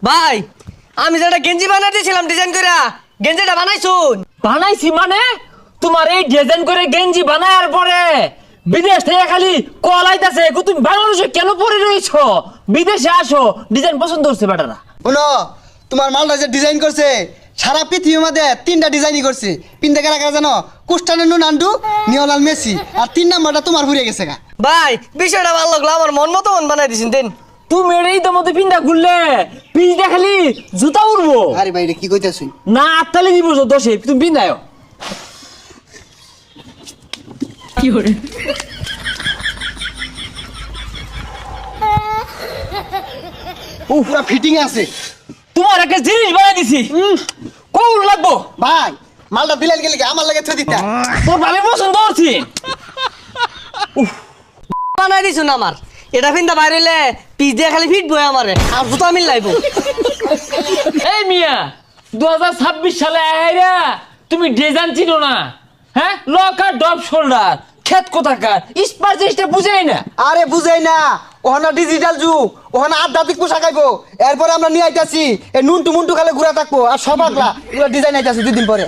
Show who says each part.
Speaker 1: ভাই আমি যেটা গেঞ্জি বানাই দিয়েছিলাম ডিজাইন করে গেঞ্জিটা বানাইছুন।
Speaker 2: বানাইছি মানে তোমার এই ডিজাইন করে গেঞ্জি বানায়ার পরে বিদেশ থেকে খালি কল আইতাছে তুমি বাংলাদেশে কেন পরে রইছো? বিদেশে আসো, ডিজাইন পছন্দ হচ্ছে বেটারা।
Speaker 3: শোনো, তোমার মালটা যে ডিজাইন করছে সারা পৃথিবীর মধ্যে 3টা ডিজাইনই করছে। পিনতে কারা কারা জানো? কুস্টানো রোনাল্ডো, নিওলাল মেসি, আর 3 নাম্বারটা তোমার ঘুরে গেছে গা।
Speaker 1: ভাই বিষয়টা ভালো লাগলো, আমার মন মতো মন বানাই দিয়েছেন দিন।
Speaker 2: তুমি এই তো মতো পিন্ডা ঘুরলে পিছটা খালি জুতা উড়বো।
Speaker 3: আরে ভাই রে কি কইতাছুই?
Speaker 2: না আত্মালি দিব দোষে তুমি পিন্দাও। কি করে
Speaker 3: ও পুরা ফিটিং আছে।
Speaker 2: তোমার একটা জিনিস বানাই দিছি, কোন লাগবো?
Speaker 3: ভাই মালটা দিলেন গেলে কি আমার লাগে থই দিতা?
Speaker 2: তোর ভাবে পছন্দ করছি।
Speaker 1: বানাই দিছুন আমার, এটা ফিন্দা বাইরে হইলে পিস দিয়ে খালি ফিটবো আমারে, আর জুতা মিল লাইবো।
Speaker 2: এই মিয়া 2026 সালে আইরা তুমি ডিজাইন চিনো না? হ্যাঁ, লকার ডপ শোল্ডার খেত কোথাকার স্পার জিনিসটা বুঝাই না।
Speaker 3: আরে বুঝাই না, ওখানে ডিজিটাল যুগ, ওখানে আধ্যাত্মিক পোশাক আইবো। এরপরে আমরা নিয়ে আইতাছি এই নুনটু মুন্টু খালে ঘুরা থাকবো আর সব আগলা এগুলো ডিজাইন আইতাছি 2 দিন পরে।